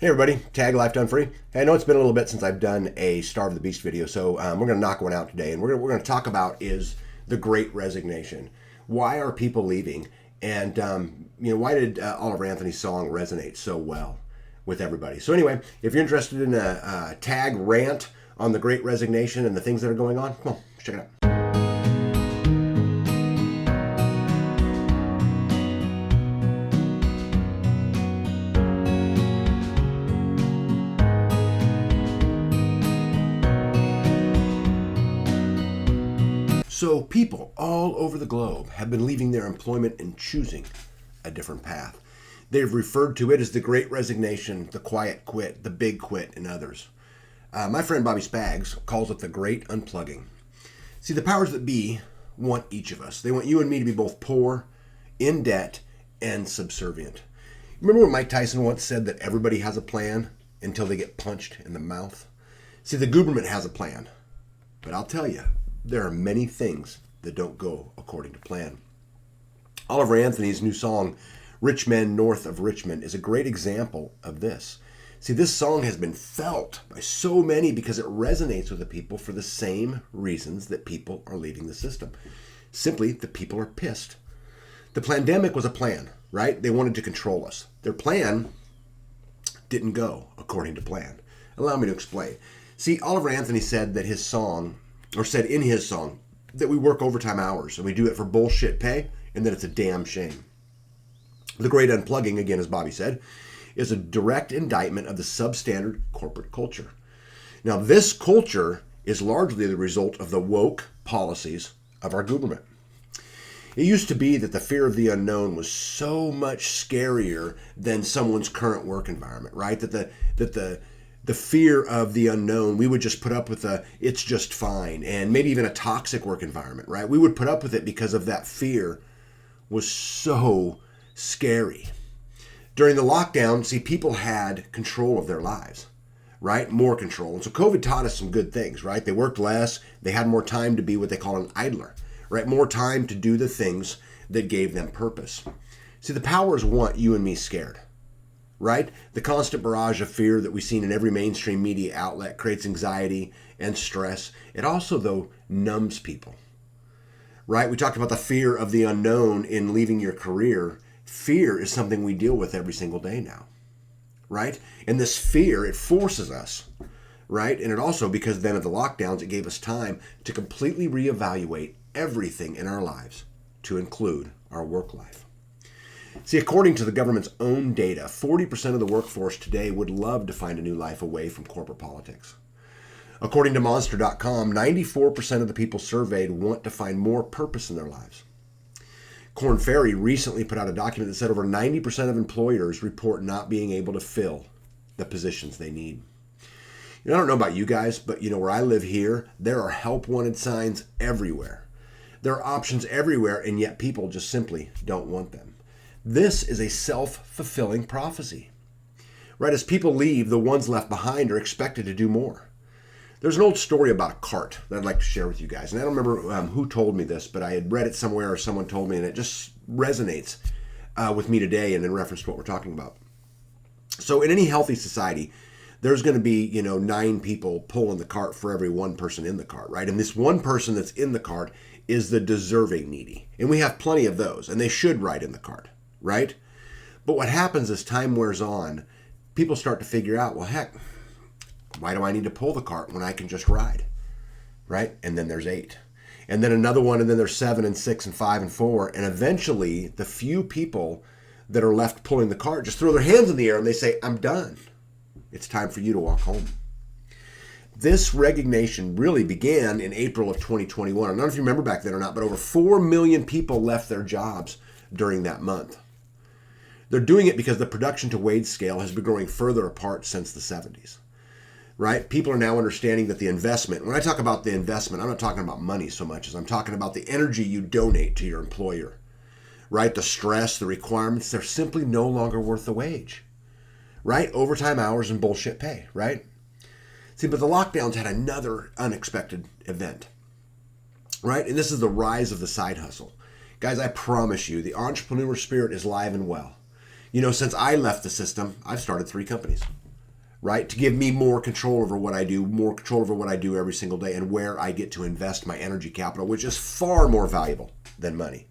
Hey everybody, Tag Life Done Free. Hey, I know it's been a little bit since I've done a Starve the Beast video, so we're going to knock one out today. And we're going to talk about is the Great Resignation. Why are people leaving? And why did Oliver Anthony's song resonate so well with everybody? So anyway, if you're interested in a Tag rant on the Great Resignation and the things that are going on, come on, let's check it out. So people all over the globe have been leaving their employment and choosing a different path. They've referred to it as the Great Resignation, the Quiet Quit, the Big Quit, and others. My friend Bobby Spags calls it the Great Unplugging. See, the powers that be want each of us. They want you and me to be both poor, in debt, and subservient. Remember when Mike Tyson once said that everybody has a plan until they get punched in the mouth? See, the government has a plan, but I'll tell you, there are many things that don't go according to plan. Oliver Anthony's new song, Rich Men North of Richmond, is a great example of this. See, this song has been felt by so many because it resonates with the people for the same reasons that people are leaving the system. Simply, the people are pissed. The pandemic was a plan, right? They wanted to control us. Their plan didn't go according to plan. Allow me to explain. See, Oliver Anthony said that his song, or said in his song, that we work overtime hours and we do it for bullshit pay and that it's a damn shame. The Great Unplugging, again, as Bobby said, is a direct indictment of the substandard corporate culture. Now, this culture is largely the result of the woke policies of our government. It used to be that the fear of the unknown was so much scarier than someone's current work environment, right? That the fear of the unknown, we would just put up with it's just fine, and maybe even a toxic work environment, right? We would put up with it because of that fear was so scary. During the lockdown, see, people had control of their lives, right? More control. And so COVID taught us some good things, right? They worked less. They had more time to be what they call an idler, right? More time to do the things that gave them purpose. See, the powers want you and me scared. Right? The constant barrage of fear that we've seen in every mainstream media outlet creates anxiety and stress. It also, though, numbs people. Right? We talked about the fear of the unknown in leaving your career. Fear is something we deal with every single day now. Right? And this fear, it forces us. Right? And it also, because then of the lockdowns, it gave us time to completely reevaluate everything in our lives, to include our work life. See, according to the government's own data, 40% of the workforce today would love to find a new life away from corporate politics. According to Monster.com, 94% of the people surveyed want to find more purpose in their lives. Korn Ferry recently put out a document that said over 90% of employers report not being able to fill the positions they need. I don't know about you guys, but where I live here, there are help wanted signs everywhere. There are options everywhere, and yet people just simply don't want them. This is a self-fulfilling prophecy. Right? As people leave, the ones left behind are expected to do more. There's an old story about a cart that I'd like to share with you guys. And I don't remember who told me this, but I had read it somewhere or someone told me, and it just resonates with me today and in reference to what we're talking about. So in any healthy society, there's going to be, 9 people pulling the cart for every one person in the cart, right? And this one person that's in the cart is the deserving needy. And we have plenty of those, and they should ride in the cart. Right? But what happens as time wears on, people start to figure out, well, heck, why do I need to pull the cart when I can just ride? Right? And then there's 8. And then another one, and then there's 7 and 6 and 5 and 4. And eventually, the few people that are left pulling the cart just throw their hands in the air and they say, I'm done. It's time for you to walk home. This resignation really began in April of 2021. I don't know if you remember back then or not, but over 4 million people left their jobs during that month. They're doing it because the production to wage scale has been growing further apart since the 70s, right? People are now understanding that the investment, when I talk about the investment, I'm not talking about money so much as I'm talking about the energy you donate to your employer, right? The stress, the requirements, they're simply no longer worth the wage, right? Overtime hours and bullshit pay, right? See, but the lockdowns had another unexpected event, right? And this is the rise of the side hustle. Guys, I promise you, the entrepreneur spirit is live and well. Since I left the system, I've started 3 companies. right? To give me more control over what I do, more control over what I do every single day and where I get to invest my energy capital, which is far more valuable than money.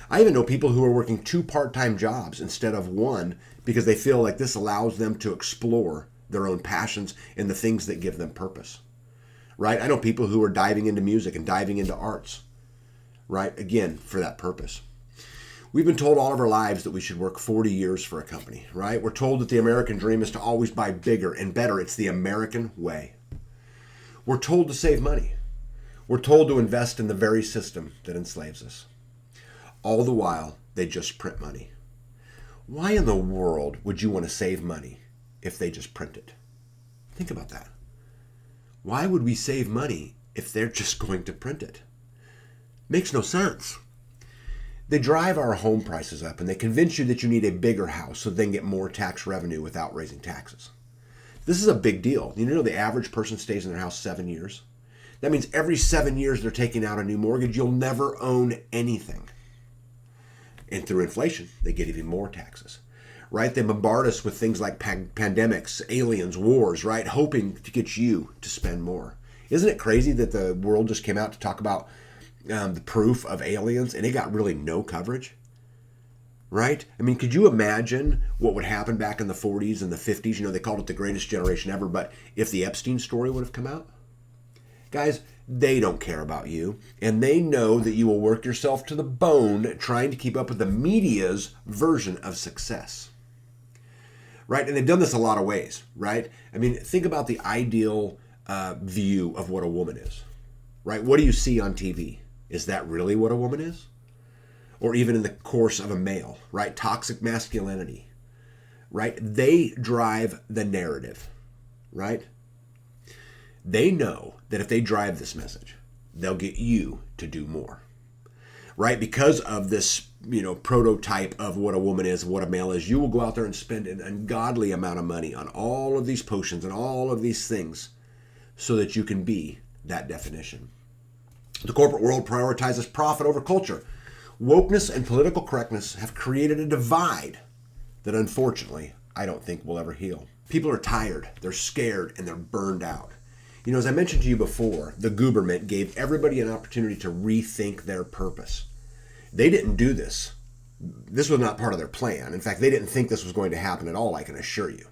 I even know people who are working 2 part-time jobs instead of 1 because they feel like this allows them to explore their own passions and the things that give them purpose, right? I know people who are diving into music and diving into arts, right? Again, for that purpose. We've been told all of our lives that we should work 40 years for a company, right? We're told that the American dream is to always buy bigger and better. It's the American way. We're told to save money. We're told to invest in the very system that enslaves us. All the while, they just print money. Why in the world would you want to save money if they just print it? Think about that. Why would we save money if they're just going to print it? Makes no sense. They drive our home prices up and they convince you that you need a bigger house so they can get more tax revenue without raising taxes. This is a big deal. You know the average person stays in their house 7 years? That means every 7 years they're taking out a new mortgage. You'll never own anything. And through inflation, they get even more taxes, right? They bombard us with things like pandemics, aliens, wars, right? Hoping to get you to spend more. Isn't it crazy that the world just came out to talk about the proof of aliens, and it got really no coverage, right? I mean, could you imagine what would happen back in the 40s and the 50s? You know, they called it the greatest generation ever, but if the Epstein story would have come out? Guys, they don't care about you, and they know that you will work yourself to the bone trying to keep up with the media's version of success, right? And they've done this a lot of ways, right? I mean, think about the ideal view of what a woman is, right? What do you see on TV? Is that really what a woman is? Or even in the course of a male, right? Toxic masculinity, right? They drive the narrative, right? They know that if they drive this message, they'll get you to do more, right? Because of this, prototype of what a woman is, what a male is, you will go out there and spend an ungodly amount of money on all of these potions and all of these things so that you can be that definition. The corporate world prioritizes profit over culture. Wokeness and political correctness have created a divide that unfortunately I don't think will ever heal. People are tired, they're scared, and they're burned out. As I mentioned to you before, the government gave everybody an opportunity to rethink their purpose. They didn't do this. This was not part of their plan. In fact, they didn't think this was going to happen at all, I can assure you.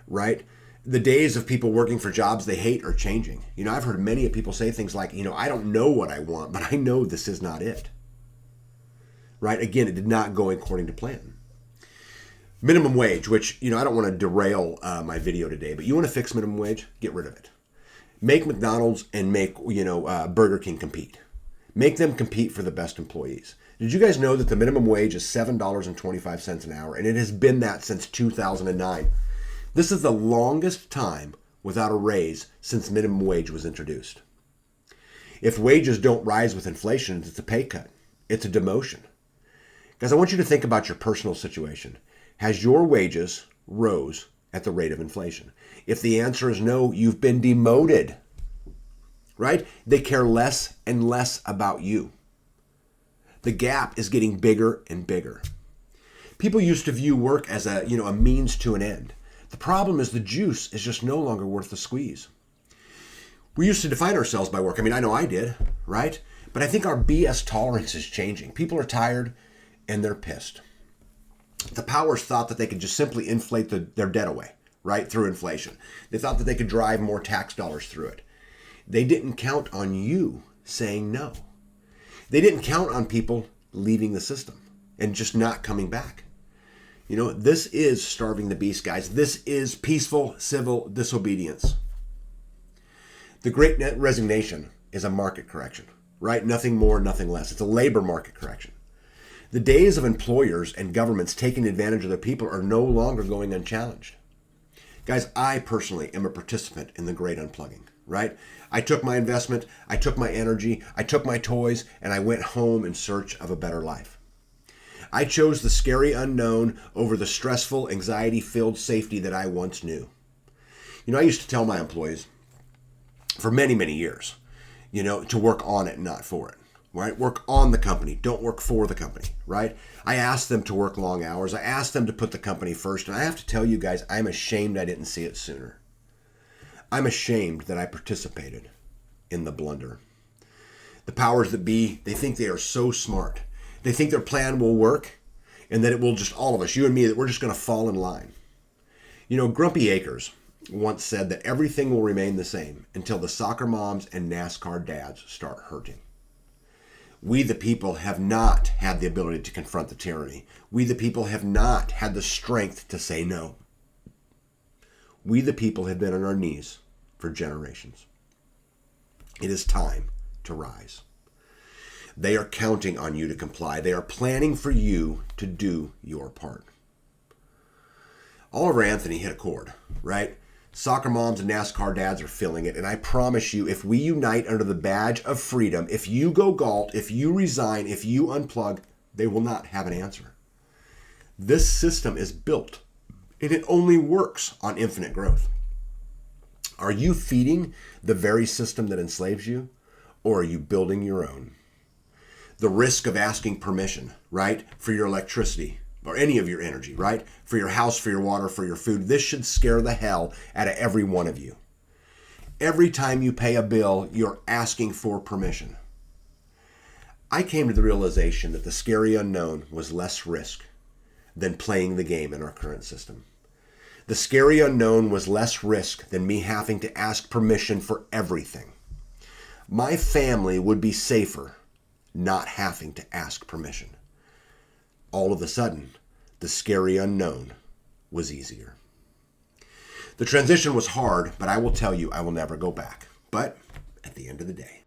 Right? The days of people working for jobs they hate are changing. I've heard many people say things like, I don't know what I want, but I know this is not it. Right? Again, it did not go according to plan. Minimum wage, which, I don't want to derail my video today, but you want to fix minimum wage? Get rid of it. Make McDonald's and make, Burger King compete. Make them compete for the best employees. Did you guys know that the minimum wage is $7.25 an hour, and it has been that since 2009? This is the longest time without a raise since minimum wage was introduced. If wages don't rise with inflation, it's a pay cut. It's a demotion. Guys, I want you to think about your personal situation. Has your wages rose at the rate of inflation? If the answer is no, you've been demoted, right? They care less and less about you. The gap is getting bigger and bigger. People used to view work as a means to an end. The problem is the juice is just no longer worth the squeeze. We used to define ourselves by work. I know I did, right? But I think our BS tolerance is changing. People are tired and they're pissed. The powers thought that they could just simply inflate their debt away, right, through inflation. They thought that they could drive more tax dollars through it. They didn't count on you saying no. They didn't count on people leaving the system and just not coming back. This is starving the beast, guys. This is peaceful civil disobedience. The great resignation is a market correction, right? Nothing more, nothing less. It's a labor market correction. The days of employers and governments taking advantage of their people are no longer going unchallenged. Guys, I personally am a participant in the great unplugging, right? I took my investment, I took my energy, I took my toys, and I went home in search of a better life. I chose the scary unknown over the stressful, anxiety-filled safety that I once knew. I used to tell my employees for many, many years, to work on it, not for it. right? Work on the company. Don't work for the company, right? I asked them to work long hours. I asked them to put the company first. And I have to tell you guys, I'm ashamed I didn't see it sooner. I'm ashamed that I participated in the blunder. The powers that be, they think they are so smart. They think their plan will work and that it will just, all of us, you and me, that we're just going to fall in line. You know, Grumpy Acres once said that everything will remain the same until the soccer moms and NASCAR dads start hurting. We, the people, have not had the ability to confront the tyranny. We, the people, have not had the strength to say no. We, the people, have been on our knees for generations. It is time to rise. They are counting on you to comply. They are planning for you to do your part. Oliver Anthony hit a chord, right? Soccer moms and NASCAR dads are feeling it. And I promise you, if we unite under the badge of freedom, if you go galt, if you resign, if you unplug, they will not have an answer. This system is built, and it only works on infinite growth. Are you feeding the very system that enslaves you, or are you building your own? The risk of asking permission, right, for your electricity, or any of your energy, right? For your house, for your water, for your food. This should scare the hell out of every one of you. Every time you pay a bill, you're asking for permission. I came to the realization that the scary unknown was less risk than playing the game in our current system. The scary unknown was less risk than me having to ask permission for everything. My family would be safer not having to ask permission. All of a sudden, the scary unknown was easier. The transition was hard, but I will tell you, I will never go back. But at the end of the day,